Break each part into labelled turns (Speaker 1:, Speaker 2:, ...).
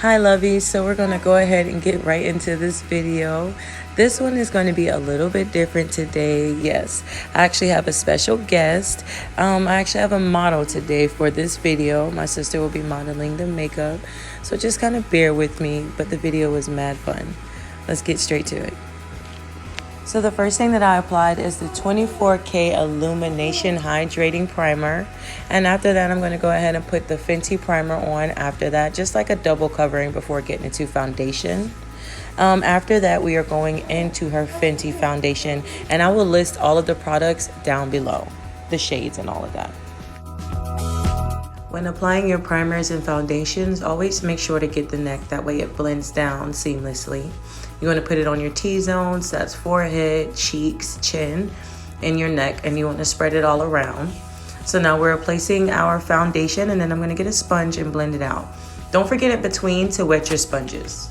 Speaker 1: Hi lovies, so we're gonna go ahead and get right into this video. This one is going to be a little bit different today. Yes, I actually have a special guest. I actually have a model today for this video. My sister will be modeling the makeup, so just kind of bear with me, but the video was mad fun. Let's get straight to it. So the first thing that I applied is the 24K Illumination Hydrating Primer. And after that, I'm going to go ahead and put the Fenty primer on after that, just like a double covering before getting into foundation. After that, we are going into her Fenty foundation, and I will list all of the products down below, the shades and all of that. When applying your primers and foundations, always make sure to get the neck, that way it blends down seamlessly. You want to put it on your T-zones, that's forehead, cheeks, chin, and your neck, and you want to spread it all around. So now we're placing our foundation, and then I'm going to get a sponge and blend it out. Don't forget in between to wet your sponges.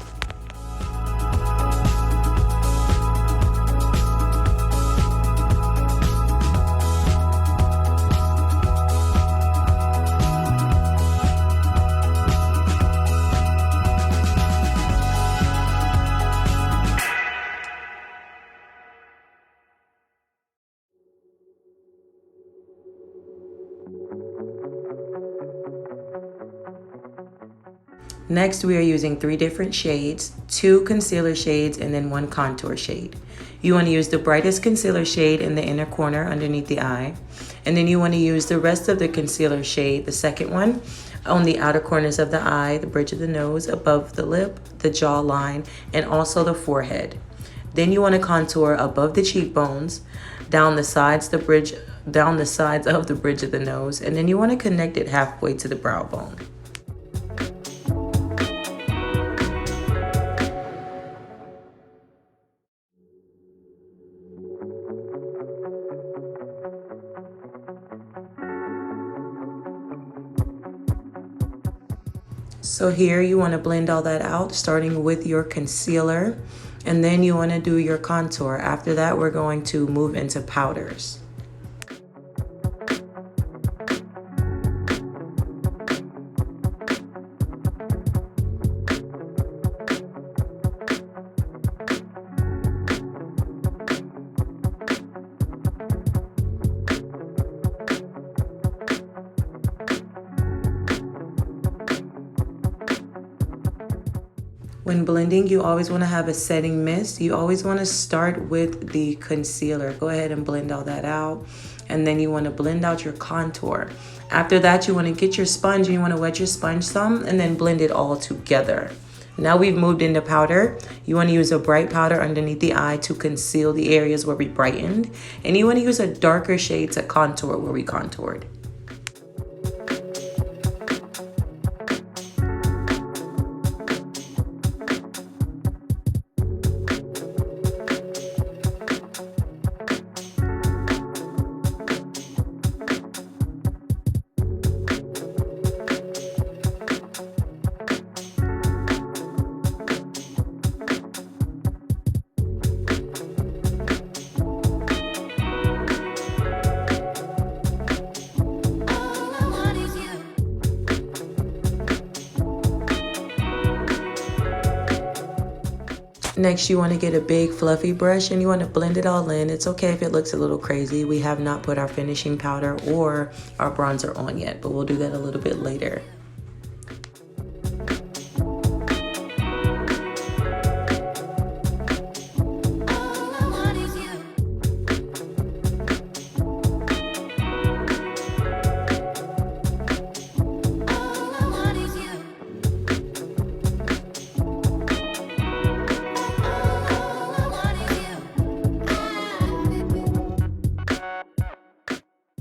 Speaker 1: Next, we are using 3 different shades, 2 concealer shades, and then 1 contour shade. You want to use the brightest concealer shade in the inner corner underneath the eye. And then you want to use the rest of the concealer shade, the second one, on the outer corners of the eye, the bridge of the nose, above the lip, the jawline, and also the forehead. Then you want to contour above the cheekbones, down the sides of the bridge of the nose, and then you want to connect it halfway to the brow bone. So here you want to blend all that out, starting with your concealer, and then you want to do your contour. After that, we're going to move into powders. When blending, you always want to have a setting mist. You always want to start with the concealer. Go ahead and blend all that out. And then you want to blend out your contour. After that, you want to get your sponge and you want to wet your sponge some and then blend it all together. Now we've moved into powder. You want to use a bright powder underneath the eye to conceal the areas where we brightened. And you want to use a darker shade to contour where we contoured. Next, you want to get a big fluffy brush and you want to blend it all in. It's okay if it looks a little crazy. We have not put our finishing powder or our bronzer on yet, but we'll do that a little bit later.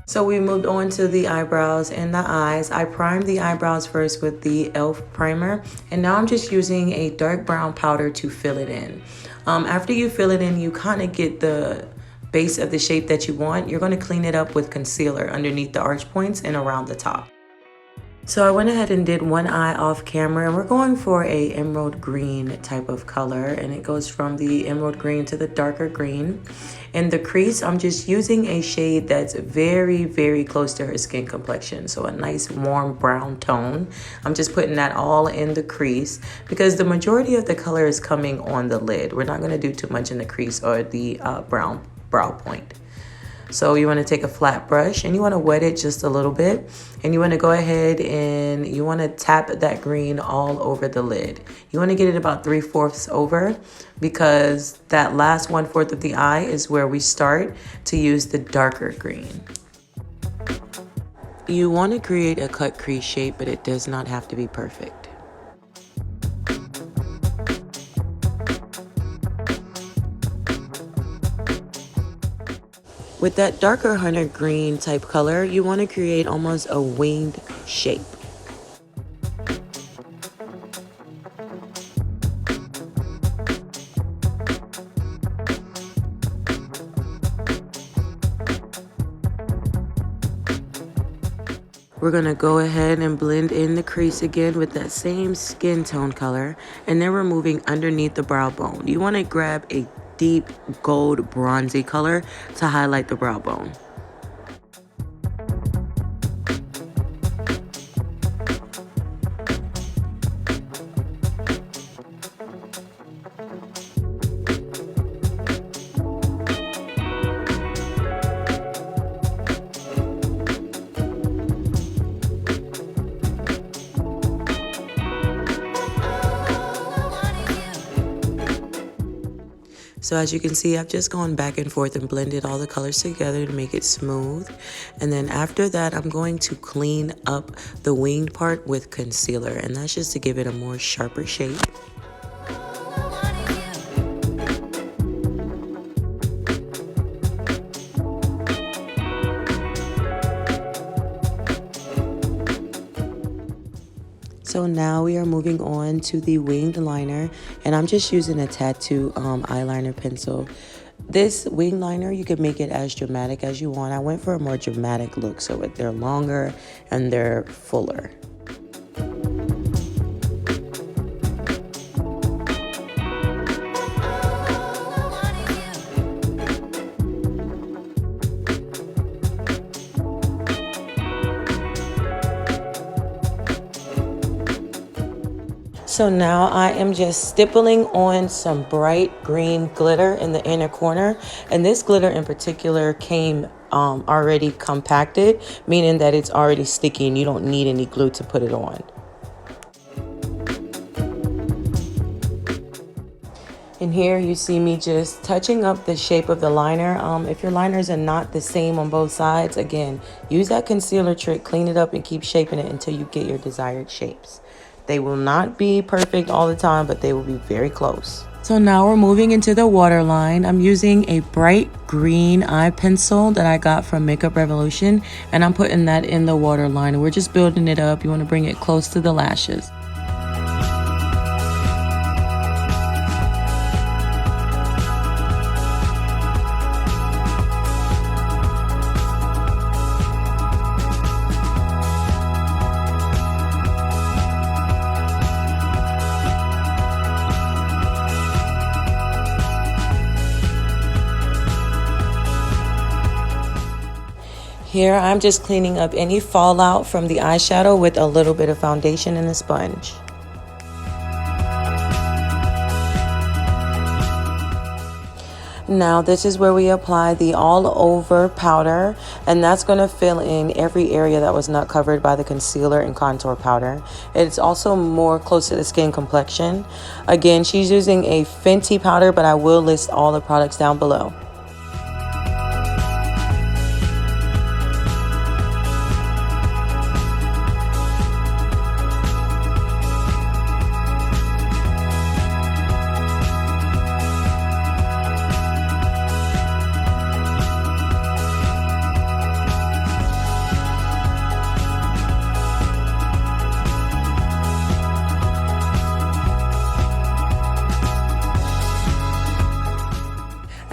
Speaker 1: So we moved on to the eyebrows and the eyes. I primed the eyebrows first with the E.L.F. primer, and now I'm just using a dark brown powder to fill it in. After you fill it in, you kind of get the base of the shape that you want. You're going to clean it up with concealer underneath the arch points and around the top. So I went ahead and did one eye off camera, and we're going for a emerald green type of color, and it goes from the emerald green to the darker green. In the crease, I'm just using a shade that's very, very close to her skin complexion. So a nice warm brown tone. I'm just putting that all in the crease because the majority of the color is coming on the lid. We're not going to do too much in the crease or the brown brow point. So you want to take a flat brush and you want to wet it just a little bit, and you want to go ahead and you want to tap that green all over the lid. You want to get it about 3/4 over because that last 1/4 of the eye is where we start to use the darker green. You want to create a cut crease shape, but it does not have to be perfect. With that darker hunter green type color, you want to create almost a winged shape. We're going to go ahead and blend in the crease again with that same skin tone color, and then we're moving underneath the brow bone. You want to grab a deep gold bronzy color to highlight the brow bone. So as you can see, I've just gone back and forth and blended all the colors together to make it smooth. And then after that, I'm going to clean up the winged part with concealer. And that's just to give it a more sharper shape. So now we are moving on to the winged liner, and I'm just using a tattoo eyeliner pencil. This wing liner, you can make it as dramatic as you want. I went for a more dramatic look, so they're longer and they're fuller. So now I am just stippling on some bright green glitter in the inner corner. And this glitter in particular came already compacted, meaning that it's already sticky and you don't need any glue to put it on. And here you see me just touching up the shape of the liner. If your liners are not the same on both sides, again, use that concealer trick, clean it up and keep shaping it until you get your desired shapes. They will not be perfect all the time, but they will be very close. So now we're moving into the waterline. I'm using a bright green eye pencil that I got from Makeup Revolution, and I'm putting that in the waterline. We're just building it up. You want to bring it close to the lashes. Here, I'm just cleaning up any fallout from the eyeshadow with a little bit of foundation and a sponge. Now, this is where we apply the all-over powder, and that's going to fill in every area that was not covered by the concealer and contour powder. It's also more close to the skin complexion. Again, she's using a Fenty powder, but I will list all the products down below.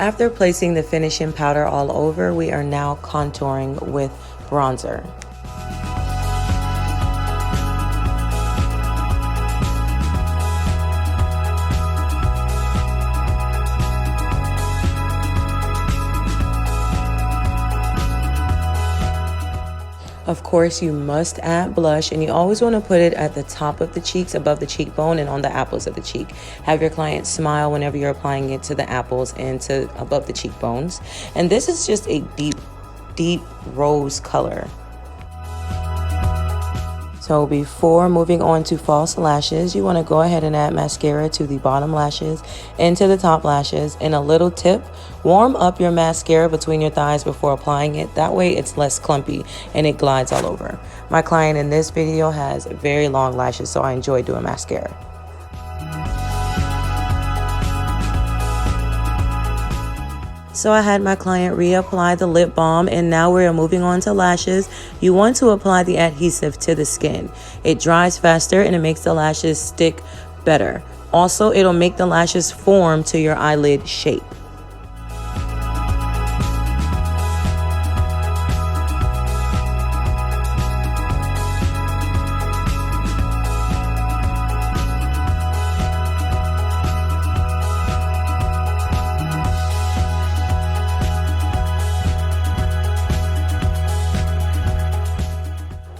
Speaker 1: After placing the finishing powder all over, we are now contouring with bronzer. Of course, you must add blush, and you always want to put it at the top of the cheeks, above the cheekbone, and on the apples of the cheek. Have your client smile whenever you're applying it to the apples and to above the cheekbones. And this is just a deep rose color. So before moving on to false lashes, you want to go ahead and add mascara to the bottom lashes and to the top lashes. And a little tip, warm up your mascara between your thighs before applying it. That way it's less clumpy and it glides all over. My client in this video has very long lashes, so I enjoy doing mascara. So I had my client reapply the lip balm, and now we're moving on to lashes. You want to apply the adhesive to the skin. It dries faster and it makes the lashes stick better. Also, it'll make the lashes form to your eyelid shape.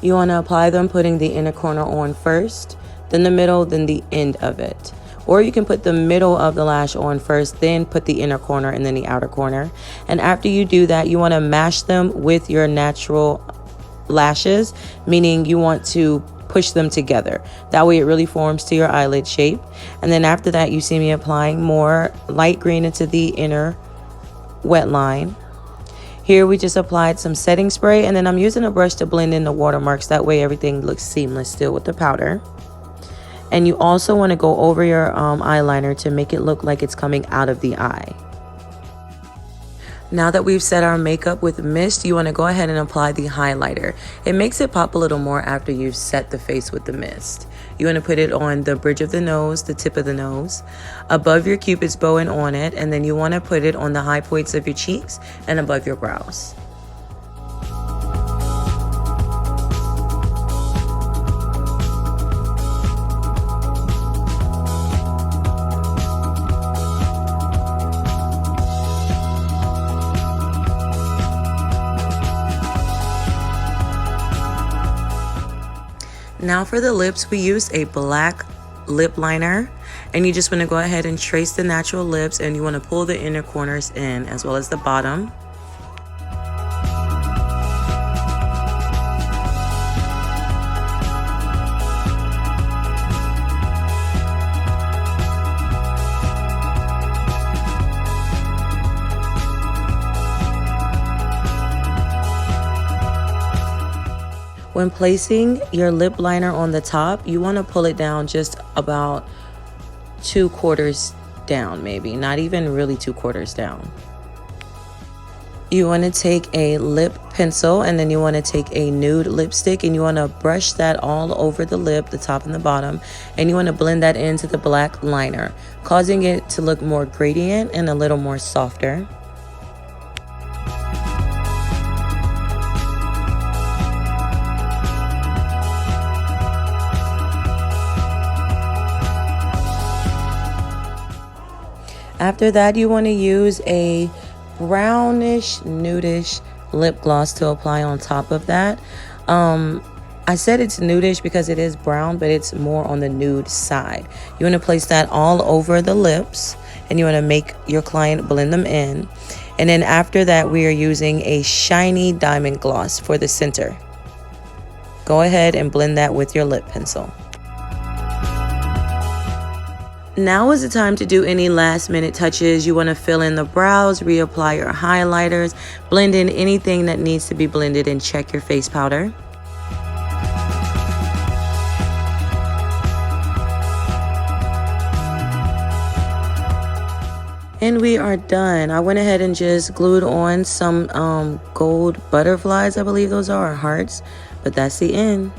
Speaker 1: You want to apply them putting the inner corner on first, then the middle, then the end of it. Or you can put the middle of the lash on first, then put the inner corner and then the outer corner. And after you do that, you want to mash them with your natural lashes, meaning you want to push them together. That way it really forms to your eyelid shape. And then after that, you see me applying more light green into the inner wet line. Here we just applied some setting spray, and then I'm using a brush to blend in the watermarks. That way everything looks seamless still with the powder. And you also want to go over your eyeliner to make it look like it's coming out of the eye. Now that we've set our makeup with mist, you want to go ahead and apply the highlighter. It makes it pop a little more after you've set the face with the mist. You want to put it on the bridge of the nose, the tip of the nose, above your cupid's bow and on it, and then you want to put it on the high points of your cheeks and above your brows. Now for the lips, we use a black lip liner, and you just want to go ahead and trace the natural lips, and you want to pull the inner corners in as well as the bottom. When placing your lip liner on the top, you want to pull it down just about 2/4 down, maybe, not even really 2/4 down. You want to take a lip pencil, and then you want to take a nude lipstick, and you want to brush that all over the lip, the top and the bottom, and you want to blend that into the black liner, causing it to look more gradient and a little more softer. After that, you want to use a brownish, nudish lip gloss to apply on top of that. I said it's nudish because it is brown, but it's more on the nude side. You want to place that all over the lips, and you want to make your client blend them in. And then after that, we are using a shiny diamond gloss for the center. Go ahead and blend that with your lip pencil. Now is the time to do any last minute touches. You want to fill in the brows, reapply your highlighters, blend in anything that needs to be blended, and check your face powder. And we are done. I went ahead and just glued on some gold butterflies, I believe those are, or hearts, but that's the end.